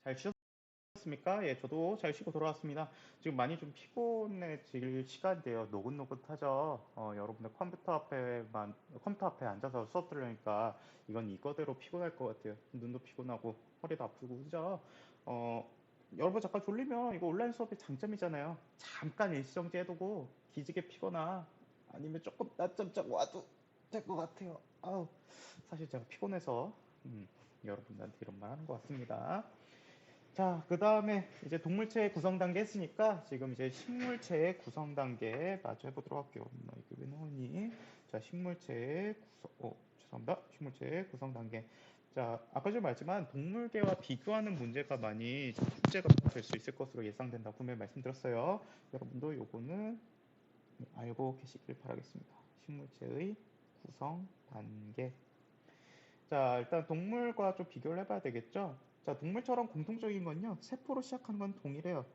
잘 쉬셨습니까? 예, 저도 잘 쉬고 돌아왔습니다. 지금 많이 좀 피곤해질 시간인데요. 노곤노곤하죠. 여러분들 컴퓨터 앞에 앉아서 수업 들으니까 이건 이거대로 피곤할 것 같아요. 눈도 피곤하고 허리도 아프고 그죠? 어, 여러분 잠깐 졸리면 이거 온라인 수업의 장점이잖아요. 잠깐 일시정지 해두고 기지개 피거나 아니면 조금 낮잠 자고 와도 될 것 같아요. 아우, 사실 제가 피곤해서 여러분들한테 이런 말 하는 것 같습니다. 자, 그 다음에 이제 동물체의 구성 단계 했으니까 지금 이제 식물체의 구성 단계 마저 해보도록 할게요. 이게 왜 나오니? 자, 죄송합니다. 식물체의 구성 단계. 자, 아까 좀 말했지만 동물계와 비교하는 문제가 많이 숙제가 될 수 있을 것으로 예상된다. 분명히 말씀드렸어요. 여러분도 요거는 알고 계시길 바라겠습니다. 식물체의 구성 단계. 자, 일단 동물과 좀 비교를 해봐야 되겠죠? 자, 동물처럼 공통적인 건요, 세포로 시작하는 건 동일해요.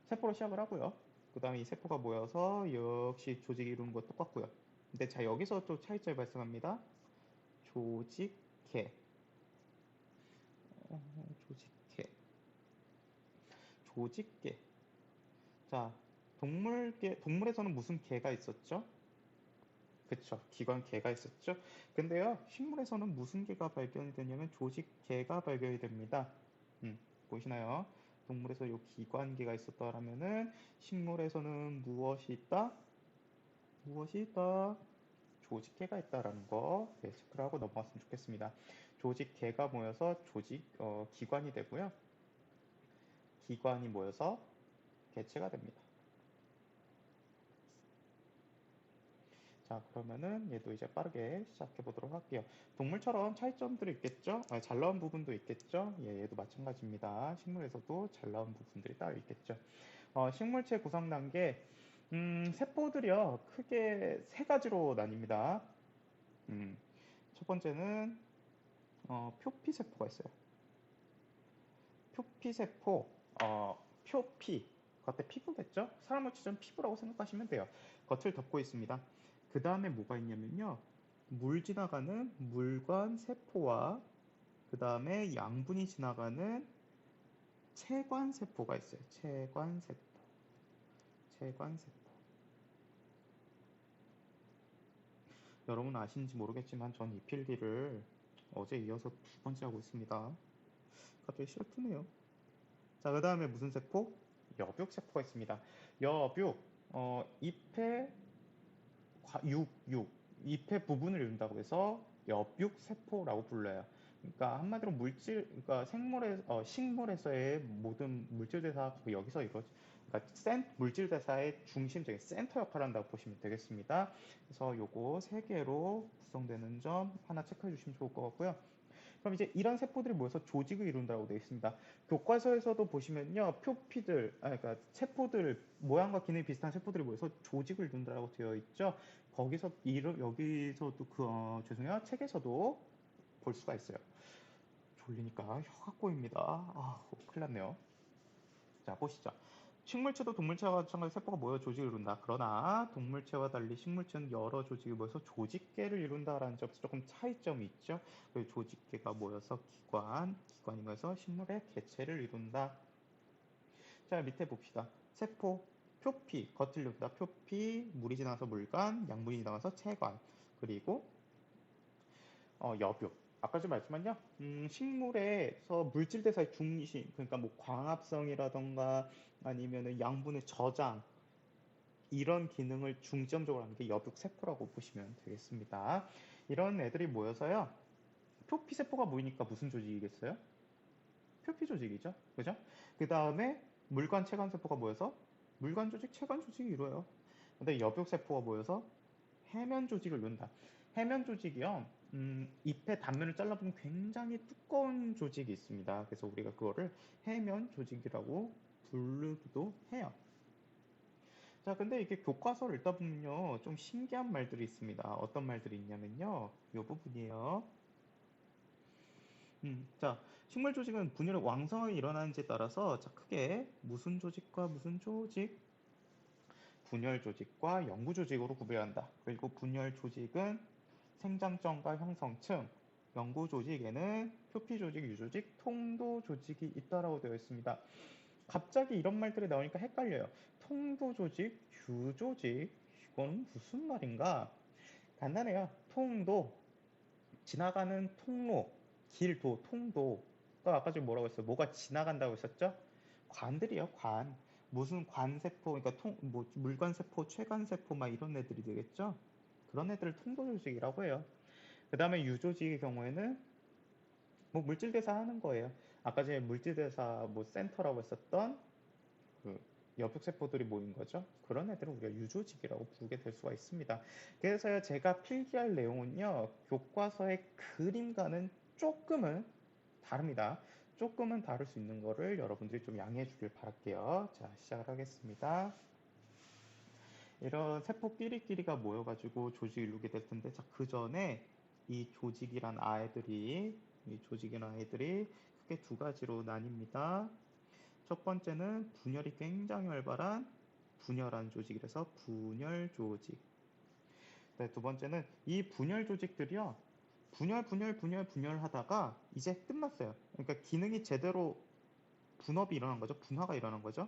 세포로 시작을 하고요. 그 다음에 이 세포가 모여서 역시 조직이 이루는 것 똑같고요. 근데 자, 여기서 또 차이점이 발생합니다. 조직계. 조직계. 조직계. 자, 동물에서는 무슨 계가 있었죠? 그쵸. 기관계가 있었죠. 근데요, 식물에서는 무슨 계가 발견이 되냐면 조직계가 발견이 됩니다. 보이시나요? 동물에서 이 기관계가 있었다라면은 식물에서는 무엇이 있다? 무엇이 있다? 조직계가 있다라는 거 네, 체크를 하고 넘어갔으면 좋겠습니다. 조직계가 모여서 기관이 되고요. 기관이 모여서 개체가 됩니다. 자, 그러면은 얘도 이제 빠르게 시작해 보도록 할게요. 동물처럼 차이점들이 있겠죠? 잘 나온 부분도 있겠죠? 예, 얘도 마찬가지입니다. 식물에서도 잘 나온 부분들이 따로 있겠죠. 식물체 구성 단계, 세포들이요, 크게 세 가지로 나뉩니다. 음, 첫 번째는, 표피세포가 있어요. 표피세포, 표피, 겉에 피부겠죠? 사람을 치자면 피부라고 생각하시면 돼요. 겉을 덮고 있습니다. 그 다음에 뭐가 있냐면요. 물 지나가는 물관 세포와 그 다음에 양분이 지나가는 체관세포가 있어요. 체관세포. 체관세포. 여러분 아시는지 모르겠지만 전 이 필기를 어제 이어서 두 번째 하고 있습니다. 갑자기 시작되네요. 자, 그 다음에 무슨 세포? 여벽세포가 있습니다. 여벽, 잎의 잎의 부분을 이룬다고 해서 엽육세포라고 불러요. 그러니까 한마디로 그러니까 식물에서의 모든 물질 대사가 여기서 그러니까 물질 대사의 중심적인 센터 역할을 한다고 보시면 되겠습니다. 그래서 요거 세 개로 구성되는 점 하나 체크해 주시면 좋을 것 같고요. 그럼 이제 이런 세포들이 모여서 조직을 이룬다고 되어 있습니다. 교과서에서도 보시면요, 그러니까 세포들, 모양과 기능이 비슷한 세포들이 모여서 조직을 이룬다고 되어 있죠. 여기서도 죄송해요, 책에서도 볼 수가 있어요. 졸리니까 혀가 꼬입니다. 큰일 났네요. 자, 보시죠. 식물체도 동물체와 마찬가지로 세포가 모여 조직을 이룬다. 그러나 동물체와 달리 식물체는 여러 조직이 모여서 조직계를 이룬다라는 점에서 조금 차이점이 있죠. 그리고 조직계가 모여서 기관이 모여서 식물의 개체를 이룬다. 자, 밑에 봅시다. 세포, 표피, 겉을 이룬다. 표피, 물이 지나서 물관, 양분이 지나가서 체관, 그리고 여뷰. 아까 좀 말했지만요, 식물에서 물질 대사의 중심, 그러니까 뭐 광합성이라던가 아니면은 양분의 저장, 이런 기능을 중점적으로 하는 게 여북세포라고 보시면 되겠습니다. 이런 애들이 모여서요, 표피세포가 모이니까 무슨 조직이겠어요? 표피 조직이죠. 그죠? 그 다음에 물관, 체관세포가 모여서 물관 조직, 체관 조직이 이루어요. 근데 여벽세포가 모여서 해면 조직을 이룬다. 해면 조직이요, 잎의 단면을 잘라보면 굉장히 두꺼운 조직이 있습니다. 그래서 우리가 그거를 해면 조직이라고 부르기도 해요. 자, 근데 이게 교과서를 읽다 보면요, 좀 신기한 말들이 있습니다. 어떤 말들이 있냐면요, 이 부분이에요. 자, 식물 조직은 분열이 왕성하게 일어나는지에 따라서 자, 크게 무슨 조직과 무슨 조직, 분열 조직과 영구 조직으로 구별한다. 그리고 분열 조직은 생장점과 형성층, 연구 조직에는 표피 조직, 유조직, 통도 조직이 있다라고 되어 있습니다. 갑자기 이런 말들이 나오니까 헷갈려요. 통도 조직, 유조직, 이건 무슨 말인가? 간단해요. 통도, 지나가는 통로, 길도, 통도. 또 아까 좀 뭐라고 했어요? 뭐가 지나간다고 했었죠? 관들이요, 관. 무슨 관세포, 그러니까 뭐 물관세포, 최관세포 막 이런 애들이 되겠죠? 그런 애들을 통도 조직이라고 해요. 그 다음에 유조직의 경우에는 뭐 물질대사 하는 거예요. 아까 전에 물질대사 뭐 센터라고 했었던 그 여백세포들이 모인 거죠. 그런 애들은 우리가 유조직이라고 부르게 될 수가 있습니다. 그래서 제가 필기할 내용은요, 교과서의 그림과는 조금은 다릅니다. 조금은 다를 수 있는 거를 여러분들이 좀 양해해 주길 바랄게요. 자, 시작을 하겠습니다. 이런 세포 끼리끼리가 모여가지고 조직을 이루게 될 텐데, 자, 그 전에 이 조직이란 아이들이 크게 두 가지로 나뉩니다. 첫 번째는 분열이 굉장히 활발한 분열한 조직이라서 분열 조직. 네, 두 번째는 이 분열 조직들이요. 분열 하다가 이제 끝났어요. 그러니까 기능이 제대로 분업이 일어난 거죠. 분화가 일어난 거죠.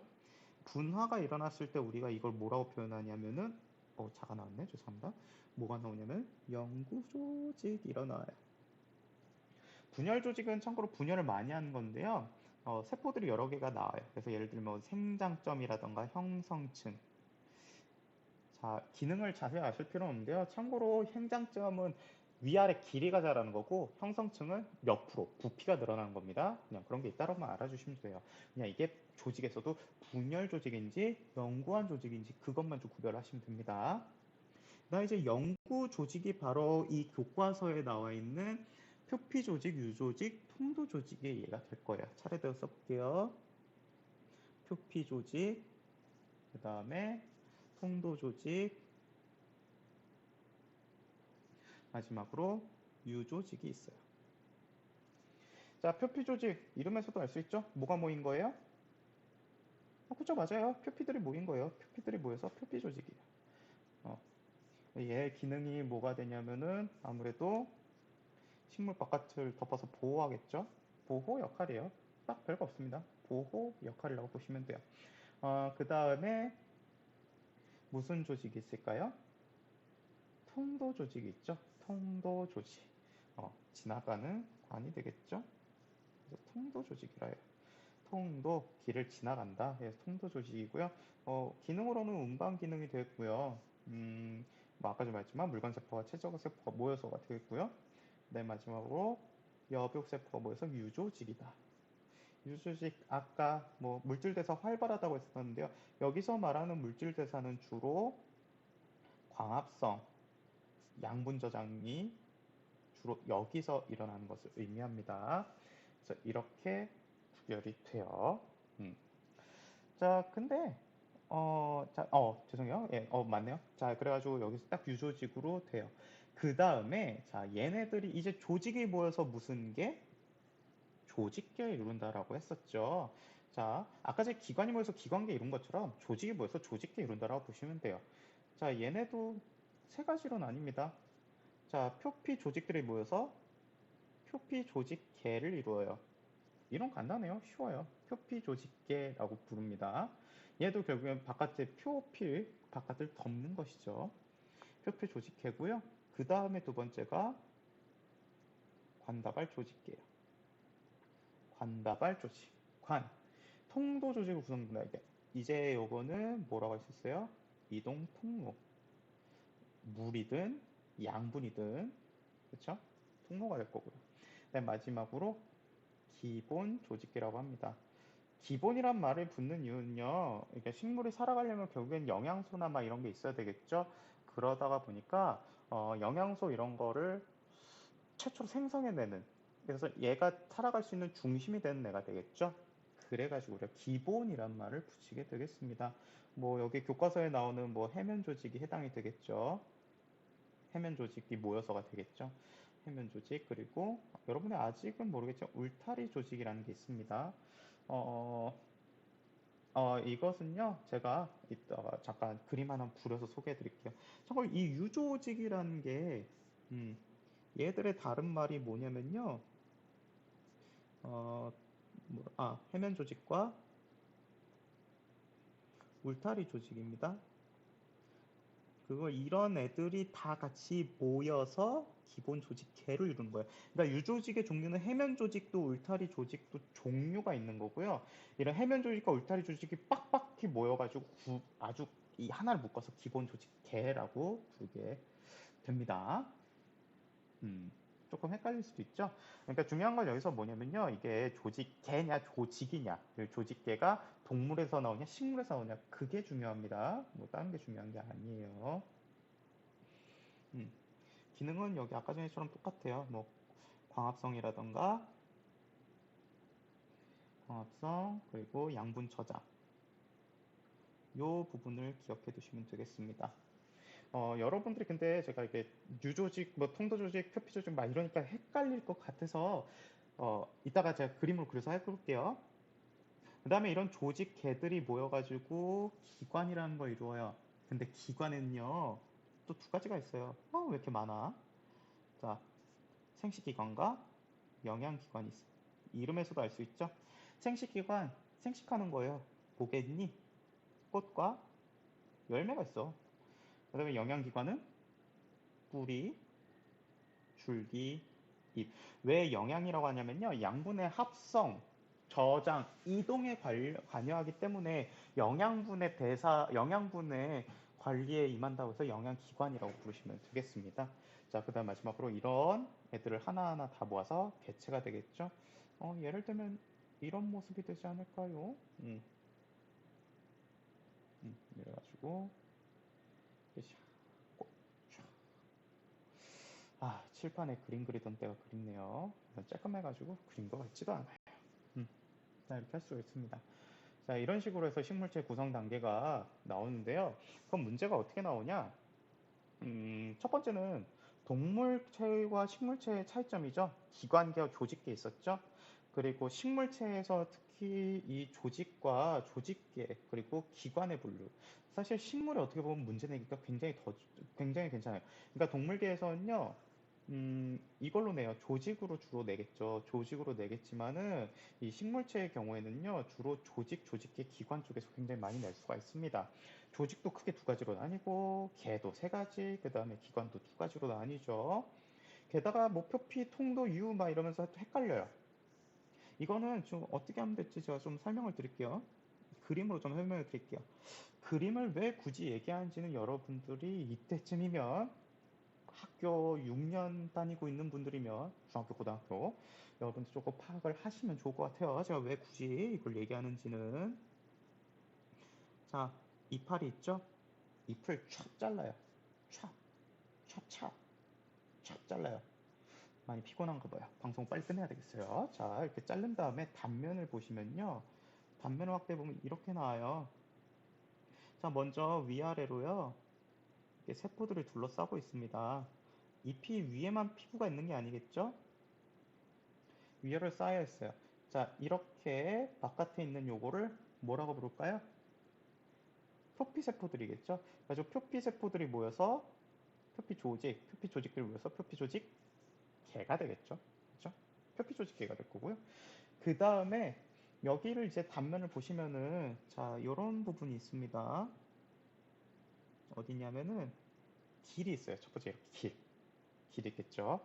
분화가 일어났을 때 우리가 이걸 뭐라고 표현하냐면은 자가 나왔네. 죄송합니다. 뭐가 나오냐면 영구 조직 일어나요. 분열 조직은 참고로 분열을 많이 하는 건데요. 세포들이 여러 개가 나와요. 그래서 예를 들면 생장점이라던가 형성층. 자, 기능을 자세히 아실 필요는 없는데요. 참고로 행장점은 위아래 길이가 자라는 거고 형성층은 몇 프로, 부피가 늘어나는 겁니다. 그냥 그런 게 있다라고만 알아주시면 돼요. 그냥 이게 조직에서도 분열 조직인지 연구한 조직인지 그것만 좀 구별하시면 됩니다. 나 이제 연구 조직이 바로 이 교과서에 나와 있는 표피 조직, 유조직, 통도 조직의 예가 될 거예요. 차례대로 써볼게요. 표피 조직, 그 다음에 통도 조직, 마지막으로 유조직이 있어요. 자, 표피 조직 이름에서도 알 수 있죠? 뭐가 모인 거예요? 그죠, 맞아요. 표피들이 모인 거예요. 표피들이 모여서 표피 조직이에요. 어, 얘 기능이 뭐가 되냐면은 아무래도 식물 바깥을 덮어서 보호하겠죠? 보호 역할이에요. 딱 별거 없습니다. 보호 역할이라고 보시면 돼요. 그 다음에 무슨 조직이 있을까요? 통도 조직이 있죠? 통도 조직. 지나가는 관이 되겠죠? 그래서 통도 조직이라 해요. 통도 길을 지나간다. 그래서 통도 조직이고요. 기능으로는 운반 기능이 되겠고요. 뭐 아까 좀 말했지만 물관세포와 최적세포가 모여서가 되겠고요. 네, 마지막으로 여백세포가 모여서 유조직이다. 유조직 아까 뭐 물질대사 활발하다고 했었는데요. 여기서 말하는 물질대사는 주로 광합성, 양분 저장이 주로 여기서 일어나는 것을 의미합니다. 그래서 이렇게 구별이 돼요. 음. 자, 근데 죄송해요. 예, 맞네요. 자, 그래가지고 여기서 딱 유조직으로 돼요. 그 다음에 자, 얘네들이 이제 조직이 모여서 무슨 게 조직계를 이룬다라고 했었죠. 자, 아까 제 기관이 모여서 기관계 이룬 것처럼 조직이 모여서 조직계 이룬다라고 보시면 돼요. 자, 얘네도 세 가지로 나뉩니다. 자, 표피 조직들이 모여서 표피 조직계를 이루어요. 이런 간단해요. 쉬워요. 표피 조직계라고 부릅니다. 얘도 결국엔 바깥에 표피 바깥을 덮는 것이죠. 표피 조직계고요. 그 다음에 두 번째가 관다발 조직계예요. 관다발 조직. 관. 통도 조직을 구성한다. 이제 요거는 뭐라고 할 수 있어요? 이동 통로. 물이든 양분이든 그렇죠? 통로가 될 거고요. 그다음 마지막으로 기본 조직계라고 합니다. 기본이란 말을 붙는 이유는요. 이게 식물이 살아가려면 결국엔 영양소나 막 이런 게 있어야 되겠죠. 그러다가 보니까 영양소 이런 거를 최초로 생성해내는 그래서 얘가 살아갈 수 있는 중심이 되는 애가 되겠죠. 그래가지고 우리가 기본이란 말을 붙이게 되겠습니다. 뭐 여기 교과서에 나오는 뭐 해면 조직이 해당이 되겠죠. 해면 조직이 모여서가 되겠죠. 해면 조직 그리고 여러분이 아직은 모르겠지만 울타리 조직이라는 게 있습니다. 어, 이것은요 제가 이따가 잠깐 그림 하나 그려서 소개해 드릴게요. 참고로 이 유조직이라는 게 얘들의 다른 말이 뭐냐면요. 해면 조직과 울타리 조직입니다. 이런 애들이 다 같이 모여서 기본 조직계를 이루는 거예요. 그러니까 유조직의 종류는 해면 조직도 울타리 조직도 종류가 있는 거고요. 이런 해면 조직과 울타리 조직이 빡빡히 모여가지고 아주 이 하나를 묶어서 기본 조직계라고 부르게 됩니다. 음, 조금 헷갈릴 수도 있죠. 그러니까 중요한 건 여기서 뭐냐면요. 이게 조직계냐 조직이냐. 조직계가 동물에서 나오냐 식물에서 나오냐. 그게 중요합니다. 뭐 다른 게 중요한 게 아니에요. 음, 기능은 여기 아까 전에처럼 똑같아요. 뭐 광합성이라던가 광합성 그리고 양분 저장 요 부분을 기억해 두시면 되겠습니다. 여러분들이 근데 제가 이게 유조직, 뭐 통도조직, 표피조직 막 이러니까 헷갈릴 것 같아서 이따가 제가 그림으로 그려서 해볼게요. 그 다음에 이런 조직 개들이 모여가지고 기관이라는 걸 이루어요. 근데 기관에는요 또 두 가지가 있어요. 왜 이렇게 많아? 자, 생식기관과 영양기관이 있어요. 이름에서도 알 수 있죠? 생식기관, 생식하는 거예요. 보겠니? 꽃과 열매가 있어. 그 다음에 영양기관은 뿌리, 줄기, 잎. 왜 영양이라고 하냐면요. 양분의 합성, 저장, 이동에 관여하기 때문에 영양분의 관리에 임한다고 해서 영양기관이라고 부르시면 되겠습니다. 자, 그 다음 마지막으로 이런 애들을 하나하나 다 모아서 개체가 되겠죠. 예를 들면 이런 모습이 되지 않을까요? 이래가지고 칠판에 그림 그리던 때가 그립네요. 쬐끔해가지고 그린 것 같지도 않아요. 자, 이렇게 할 수가 있습니다. 자, 이런 식으로 해서 식물체 구성 단계가 나오는데요. 그럼 문제가 어떻게 나오냐? 첫 번째는 동물체와 식물체의 차이점이죠. 기관계와 조직계 있었죠. 그리고 식물체에서 특히 이 조직과 조직계 그리고 기관의 분류. 사실 식물이 어떻게 보면 문제 내기가 굉장히 괜찮아요. 그러니까 동물계에서는요. 이걸로 내요. 조직으로 주로 내겠죠. 조직으로 내겠지만은 이 식물체의 경우에는요. 주로 조직계, 기관 쪽에서 굉장히 많이 낼 수가 있습니다. 조직도 크게 두 가지로 나뉘고 개도 세 가지, 그 다음에 기관도 두 가지로 나뉘죠. 게다가 뭐 표피, 통도, 유 막 이러면서 또 헷갈려요. 이거는 좀 어떻게 하면 될지 제가 좀 설명을 드릴게요. 그림으로 좀 설명을 드릴게요. 그림을 왜 굳이 얘기하는지는 여러분들이 이때쯤이면 학교 6년 다니고 있는 분들이면 중학교, 고등학교 여러분들 조금 파악을 하시면 좋을 것 같아요. 제가 왜 굳이 이걸 얘기하는지는 자, 이파리 있죠? 잎을 촥 잘라요. 촥, 촥, 촥 잘라요. 많이 피곤한가 봐요. 방송 빨리 끝내야 되겠어요. 자, 이렇게 자른 다음에 단면을 보시면요. 단면을 확대해 보면 이렇게 나와요. 자, 먼저 위아래로요. 이렇게 세포들을 둘러싸고 있습니다. 잎이 위에만 피부가 있는 게 아니겠죠? 위아래로 쌓여 있어요. 자, 이렇게 바깥에 있는 요거를 뭐라고 부를까요? 표피세포들이겠죠? 그래서 표피세포들이 모여서 표피조직들이 모여서 표피조직계가 되겠죠? 그렇죠? 표피조직계가 될 거고요. 그 다음에 여기를 이제 단면을 보시면은 자, 요런 부분이 있습니다. 어디냐면은 길이 있어요. 첫 번째 이렇게 길 있겠죠?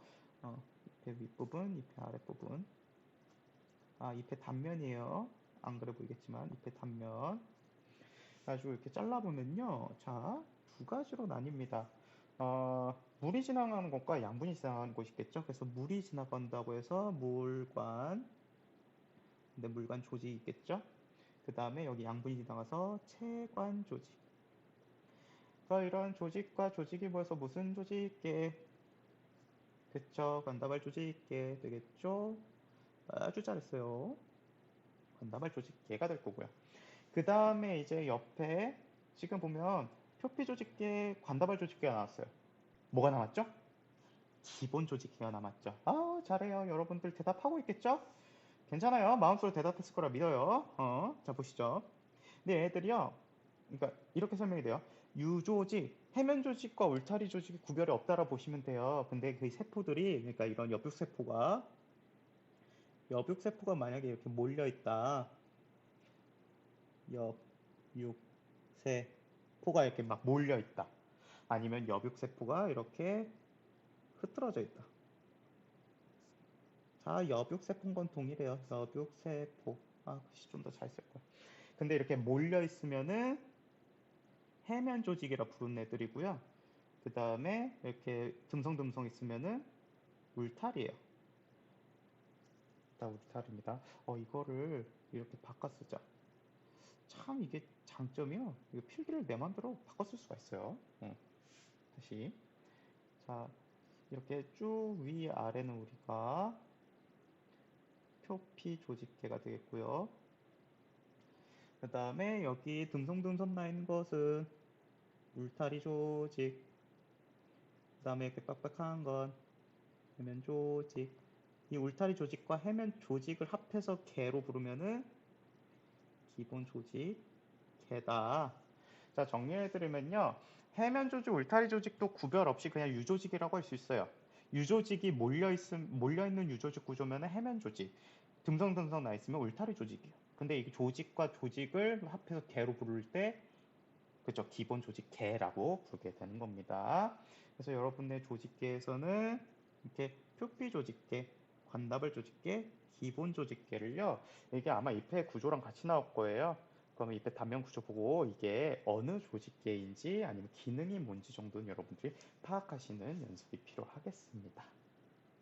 잎의 윗부분, 잎의 아랫부분. 잎의 단면이에요. 안 그래 보이겠지만 잎의 단면. 그래가지고 이렇게 잘라보면요. 자, 두 가지로 나뉩니다. 물이 지나가는 곳과 양분이 지나가는 곳이 있겠죠. 그래서 물이 지나간다고 해서 물관, 근데 물관 조직이 있겠죠. 그 다음에 여기 양분이 지나가서 체관 조직. 그러니까 이런 조직과 조직이 모여서 무슨 조직계? 그쵸. 관다발 조직계 되겠죠. 아주 잘했어요. 관다발 조직계가 될 거고요. 그 다음에 이제 옆에 지금 보면 표피 조직계, 관다발 조직계가 나왔어요. 뭐가 남았죠? 기본 조직계가 남았죠. 잘해요. 여러분들 대답하고 있겠죠? 괜찮아요. 마음속으로 대답했을 거라 믿어요. 자, 보시죠. 근데 얘들이요. 그러니까 이렇게 설명이 돼요. 유조직, 해면 조직과 울타리 조직이 구별이 없다라 보시면 돼요. 근데 그 세포들이, 그러니까 이런 엽육세포가 만약에 이렇게 몰려 있다. 엽육세포가 이렇게 막 몰려 있다. 아니면 엽육세포가 이렇게 흐트러져 있다. 자, 엽육세포인 건 동일해요. 엽육세포. 아, 글씨 좀 더 잘 쓸 거야. 근데 이렇게 몰려 있으면은 해면 조직이라 부르는 애들이고요. 그 다음에 이렇게 듬성듬성 있으면은 울타리예요. 다 울타리입니다. 이거를 이렇게 바꿔 쓰자. 참 이게 장점이요. 이거 필기를 내 맘대로 바꿔 쓸 수가 있어요. 다시. 자, 이렇게 쭉 위아래는 우리가 표피 조직계가 되겠고요. 그 다음에 여기 듬성듬성 나 있는 것은 울타리 조직. 그 다음에 이렇게 빡빡한 건 해면 조직. 이 울타리 조직과 해면 조직을 합해서 개로 부르면은 기본 조직 개다. 자, 정리해드리면요. 해면 조직, 울타리 조직도 구별 없이 그냥 유조직이라고 할 수 있어요. 유조직이 몰려있는 유조직 구조면 해면 조직. 듬성듬성 나 있으면 울타리 조직이에요. 근데 이 조직과 조직을 합해서 개로 부를 때, 그죠? 기본 조직 개라고 부르게 되는 겁니다. 그래서 여러분의 조직계에서는 이렇게 표피 조직계, 관나발 조직계, 기본 조직계를요. 이게 아마 잎의 구조랑 같이 나올 거예요. 그러면 잎의 단면 구조 보고 이게 어느 조직계인지 아니면 기능이 뭔지 정도는 여러분들이 파악하시는 연습이 필요하겠습니다.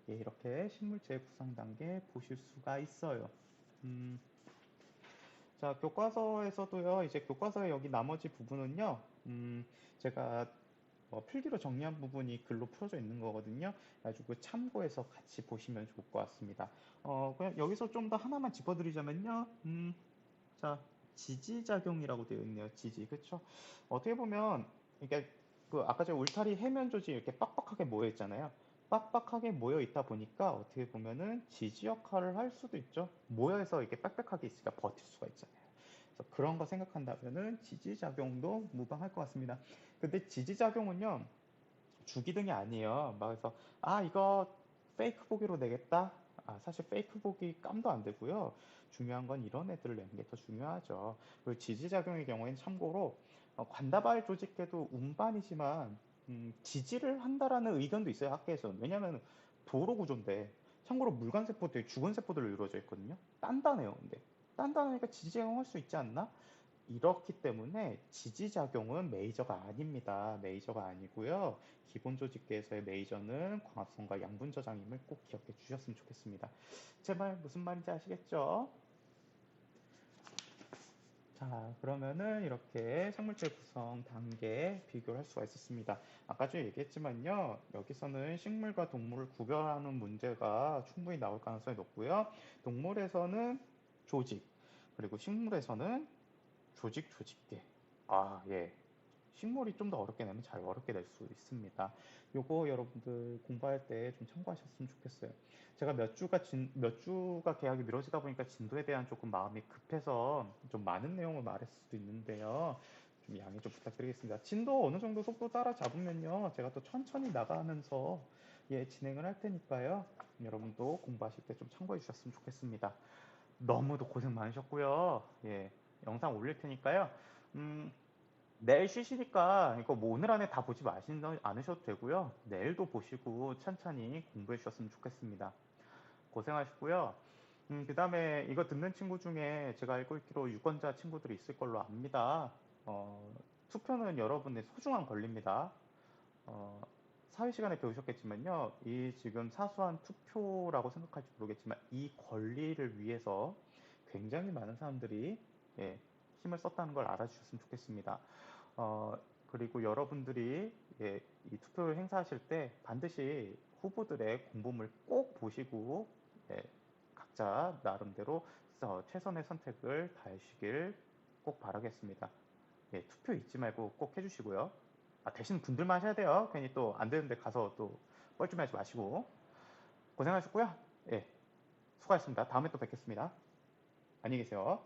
예, 이렇게 식물체 구성 단계 보실 수가 있어요. 음, 자, 교과서에서도요, 이제 교과서의 여기 나머지 부분은요, 제가 필기로 정리한 부분이 글로 풀어져 있는 거거든요. 가지고 참고해서 같이 보시면 좋을 것 같습니다. 그냥 여기서 좀 더 하나만 짚어드리자면요, 자, 지지작용이라고 되어 있네요. 지지, 그렇죠? 어떻게 보면 이게 그 아까 제가 울타리 해면 조직이 이렇게 빡빡하게 모여 있잖아요. 빡빡하게 모여 있다 보니까 어떻게 보면은 지지 역할을 할 수도 있죠. 모여서 이렇게 빽빽하게 있으니까 버틸 수가 있잖아요. 그래서 그런 거 생각한다면은 지지작용도 무방할 것 같습니다. 근데 지지작용은요, 주기등이 아니에요. 막 그래서 이거 페이크 보기로 내겠다. 사실 페이크 보기 깜도 안 되고요. 중요한 건 이런 애들을 내는 게 더 중요하죠. 그리고 지지작용의 경우에는 참고로 관다발 조직계도 운반이지만 지지를 한다라는 의견도 있어요. 학계에서는. 왜냐하면 도로 구조인데 참고로 물간세포들이 죽은 세포들로 이루어져 있거든요. 단단해요. 근데 단단하니까 지지작용할 수 있지 않나? 이렇기 때문에 지지작용은 메이저가 아닙니다. 메이저가 아니고요. 기본 조직계에서의 메이저는 광합성과 양분 저장임을 꼭 기억해 주셨으면 좋겠습니다. 제 말 무슨 말인지 아시겠죠? 자, 그러면은 이렇게 생물체 구성 단계 비교를 할 수가 있었습니다. 아까 전에 얘기했지만요. 여기서는 식물과 동물을 구별하는 문제가 충분히 나올 가능성이 높고요. 동물에서는 조직, 그리고 식물에서는 조직계. 예. 식물이 좀 더 어렵게 내면 잘 어렵게 낼 수 있습니다. 요거 여러분들 공부할 때 좀 참고하셨으면 좋겠어요. 제가 몇 주가 계약이 미뤄지다 보니까 진도에 대한 조금 마음이 급해서 좀 많은 내용을 말했을 수도 있는데요. 좀 양해 좀 부탁드리겠습니다. 진도 어느 정도 속도 따라잡으면요. 제가 또 천천히 나가면서 진행을 할 테니까요. 여러분도 공부하실 때 좀 참고해 주셨으면 좋겠습니다. 너무도 고생 많으셨고요. 영상 올릴 테니까요. 음, 내일 쉬시니까 이거 뭐 오늘 안에 다 보지 않으셔도 되고요. 내일도 보시고 천천히 공부해 주셨으면 좋겠습니다. 고생하셨고요. 그 다음에 이거 듣는 친구 중에 제가 알고 있기로 유권자 친구들이 있을 걸로 압니다. 투표는 여러분의 소중한 권리입니다. 어, 사회 시간에 배우셨겠지만요. 이 지금 사소한 투표라고 생각할지 모르겠지만 이 권리를 위해서 굉장히 많은 사람들이 힘을 썼다는 걸 알아주셨으면 좋겠습니다. 그리고 여러분들이 이 투표를 행사하실 때 반드시 후보들의 공보물 꼭 보시고 각자 나름대로 최선의 선택을 다하시길 꼭 바라겠습니다. 투표 잊지 말고 꼭 해주시고요. 대신 분들만 하셔야 돼요. 괜히 또 안 되는데 가서 또 뻘쭘하지 마시고. 고생하셨고요. 수고하셨습니다. 다음에 또 뵙겠습니다. 안녕히 계세요.